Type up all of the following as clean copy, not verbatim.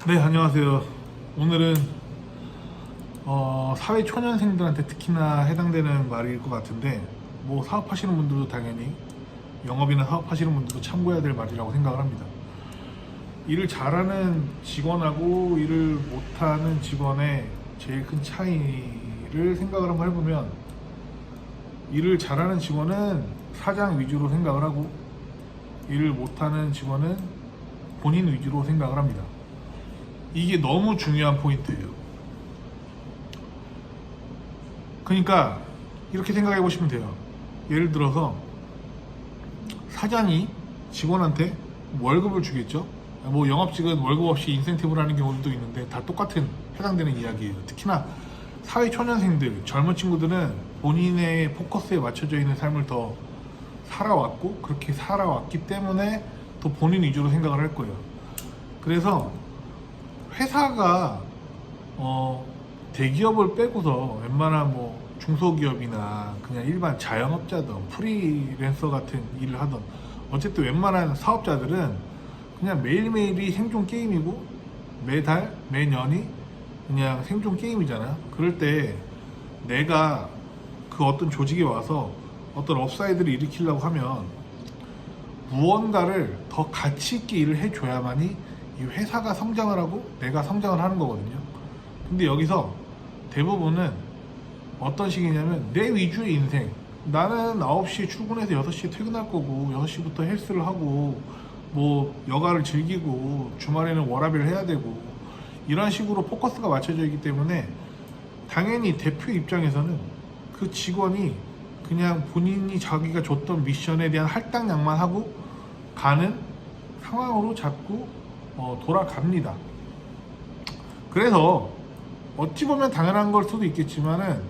네, 안녕하세요. 오늘은 사회 초년생들한테 특히나 해당되는 말일 것 같은데, 뭐 사업하시는 분들도 당연히, 영업이나 사업하시는 분들도 참고해야 될 말이라고 생각을 합니다. 일을 잘하는 직원하고 일을 못하는 직원의 제일 큰 차이를 생각을 한번 해보면, 일을 잘하는 직원은 사장 위주로 생각을 하고, 일을 못하는 직원은 본인 위주로 생각을 합니다. 이게 너무 중요한 포인트예요. 그러니까 이렇게 생각해 보시면 돼요. 예를 들어서 사장이 직원한테 월급을 주겠죠. 뭐 영업직은 월급 없이 인센티브를 하는 경우도 있는데 다 똑같은 해당되는 이야기예요. 특히나 사회 초년생들, 젊은 친구들은 본인의 포커스에 맞춰져 있는 삶을 더 살아왔고, 그렇게 살아왔기 때문에 더 본인 위주로 생각을 할 거예요. 그래서 회사가 대기업을 빼고서 웬만한 뭐 중소기업이나 그냥 일반 자영업자든 프리랜서 같은 일을 하던, 어쨌든 웬만한 사업자들은 그냥 매일매일이 생존 게임이고 매달 매년이 그냥 생존 게임이잖아요. 그럴 때 내가 그 어떤 조직에 와서 어떤 업사이드를 일으키려고 하면 무언가를 더 가치 있게 일을 해줘야만이 이 회사가 성장을 하고 내가 성장을 하는 거거든요. 근데 여기서 대부분은 어떤 식이냐면 내 위주의 인생, 나는 9시에 출근해서 6시에 퇴근할 거고 6시부터 헬스를 하고 뭐 여가를 즐기고 주말에는 워라밸을 해야 되고, 이런 식으로 포커스가 맞춰져 있기 때문에 당연히 대표 입장에서는 그 직원이 그냥 본인이 자기가 줬던 미션에 대한 할당량만 하고 가는 상황으로 자꾸 돌아갑니다. 그래서 어찌 보면 당연한 걸 수도 있겠지만은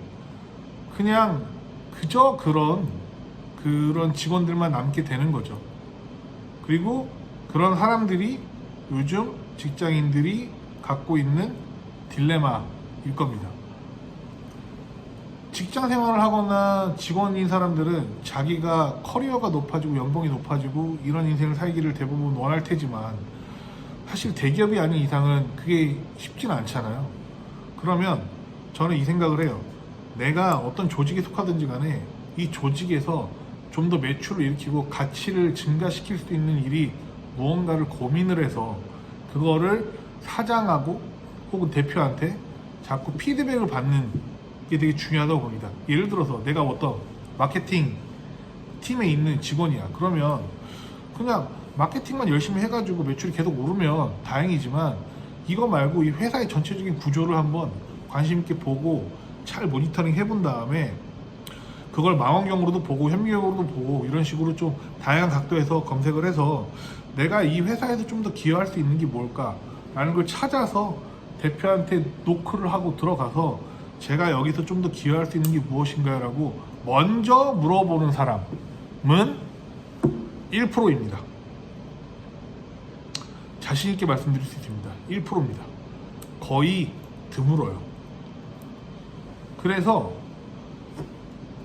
그냥 그저 그런 직원들만 남게 되는 거죠. 그리고 그런 사람들이 요즘 직장인들이 갖고 있는 딜레마일 겁니다. 직장 생활을 하거나 직원인 사람들은 자기가 커리어가 높아지고 연봉이 높아지고 이런 인생을 살기를 대부분 원할 테지만, 사실 대기업이 아닌 이상은 그게 쉽지는 않잖아요. 그러면 저는 이 생각을 해요. 내가 어떤 조직에 속하든지 간에 이 조직에서 좀 더 매출을 일으키고 가치를 증가시킬 수 있는 일이 무언가를 고민을 해서 그거를 사장하고 혹은 대표한테 자꾸 피드백을 받는 게 되게 중요하다고 봅니다. 예를 들어서 내가 어떤 마케팅 팀에 있는 직원이야. 그러면 그냥 마케팅만 열심히 해가지고 매출이 계속 오르면 다행이지만, 이거 말고 이 회사의 전체적인 구조를 한번 관심 있게 보고 잘 모니터링 해본 다음에 그걸 망원경으로도 보고 현미경으로도 보고 이런 식으로 좀 다양한 각도에서 검색을 해서 내가 이 회사에서 좀 더 기여할 수 있는 게 뭘까 라는 걸 찾아서 대표한테 노크를 하고 들어가서 제가 여기서 좀 더 기여할 수 있는 게 무엇인가요? 라고 먼저 물어보는 사람은 1%입니다. 자신있게 말씀드릴 수 있습니다. 1%입니다. 거의 드물어요. 그래서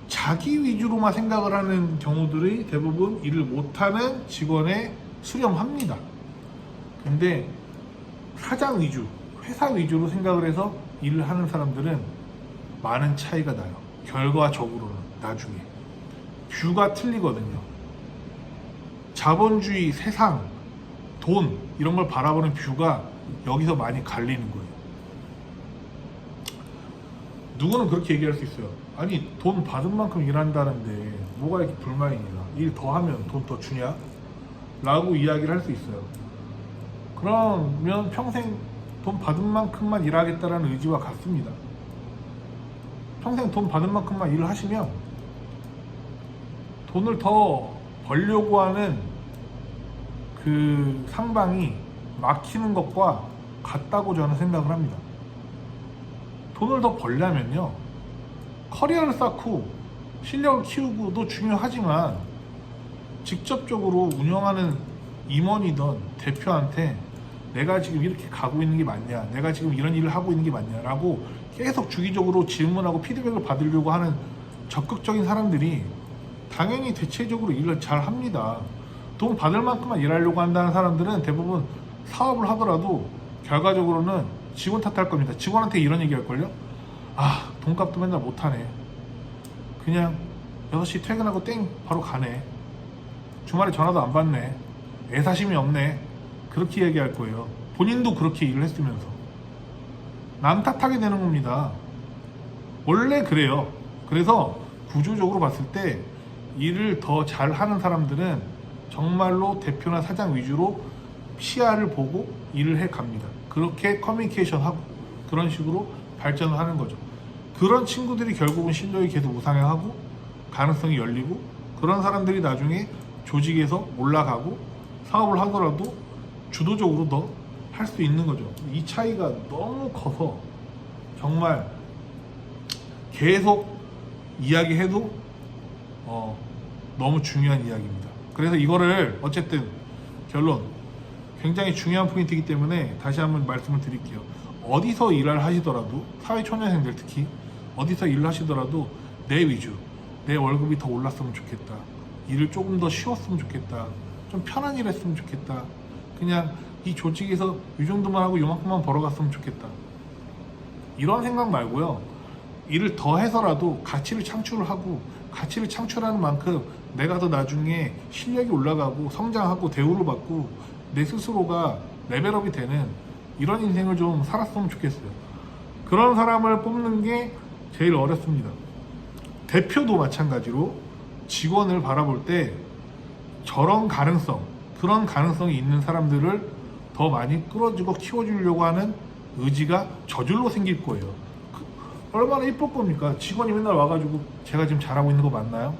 자기 위주로만 생각을 하는 경우들이 대부분 일을 못하는 직원에 수렴합니다. 근데 사장 위주, 회사 위주로 생각을 해서 일을 하는 사람들은 많은 차이가 나요. 결과적으로는 나중에 뷰가 틀리거든요. 자본주의, 세상, 돈 이런 걸 바라보는 뷰가 여기서 많이 갈리는 거예요. 누구는 그렇게 얘기할 수 있어요. 아니 돈 받은 만큼 일한다는데 뭐가 이렇게 불만이냐, 일 더 하면 돈 더 주냐? 라고 이야기를 할 수 있어요. 그러면 평생 돈 받은 만큼만 일하겠다라는 의지와 같습니다. 평생 돈 받은 만큼만 일을 하시면 돈을 더 벌려고 하는 그 상방이 막히는 것과 같다고 저는 생각을 합니다. 돈을 더 벌려면요, 커리어를 쌓고 실력을 키우고도 중요하지만 직접적으로 운영하는 임원이든 대표한테 내가 지금 이렇게 가고 있는 게 맞냐, 내가 지금 이런 일을 하고 있는 게 맞냐라고 계속 주기적으로 질문하고 피드백을 받으려고 하는 적극적인 사람들이 당연히 대체적으로 일을 잘 합니다. 돈 받을 만큼만 일하려고 한다는 사람들은 대부분 사업을 하더라도 결과적으로는 직원 탓할 겁니다. 직원한테 이런 얘기 할걸요? 아, 돈값도 맨날 못하네. 그냥 6시 퇴근하고 땡 바로 가네. 주말에 전화도 안 받네. 애사심이 없네. 그렇게 얘기할 거예요. 본인도 그렇게 일을 했으면서. 남 탓하게 되는 겁니다. 원래 그래요. 그래서 구조적으로 봤을 때 일을 더 잘하는 사람들은 정말로 대표나 사장 위주로 시야를 보고 일을 해 갑니다. 그렇게 커뮤니케이션하고 그런 식으로 발전을 하는 거죠. 그런 친구들이 결국은 실력이 계속 우상향하고 가능성이 열리고, 그런 사람들이 나중에 조직에서 올라가고 사업을 하더라도 주도적으로 더 할 수 있는 거죠. 이 차이가 너무 커서 정말 계속 이야기해도 너무 중요한 이야기입니다. 그래서 이거를 어쨌든 결론, 굉장히 중요한 포인트이기 때문에 다시 한번 말씀을 드릴게요. 어디서 일을 하시더라도, 사회초년생들 특히 어디서 일을 하시더라도 내 위주, 내 월급이 더 올랐으면 좋겠다, 일을 조금 더 쉬웠으면 좋겠다, 좀 편한 일 했으면 좋겠다, 그냥 이 조직에서 이 정도만 하고 요만큼만 벌어갔으면 좋겠다, 이런 생각 말고요. 일을 더 해서라도 가치를 창출을 하고, 가치를 창출하는 만큼 내가 더 나중에 실력이 올라가고 성장하고 대우를 받고 내 스스로가 레벨업이 되는 이런 인생을 좀 살았으면 좋겠어요. 그런 사람을 뽑는 게 제일 어렵습니다. 대표도 마찬가지로 직원을 바라볼 때 저런 가능성, 그런 가능성이 있는 사람들을 더 많이 끌어주고 키워주려고 하는 의지가 저절로 생길 거예요. 얼마나 이쁠 겁니까? 직원이 맨날 와가지고 제가 지금 잘하고 있는 거 맞나요?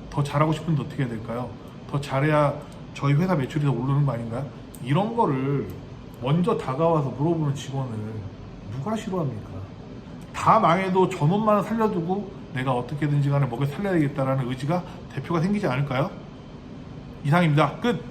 더 잘하고 싶은데 어떻게 해야 될까요? 더 잘해야 저희 회사 매출이 더 오르는 거 아닌가요? 이런 거를 먼저 다가와서 물어보는 직원을 누가 싫어합니까? 다 망해도 저놈만 살려두고 내가 어떻게든지 간에 먹여 살려야겠다라는 의지가 대표가 생기지 않을까요? 이상입니다. 끝!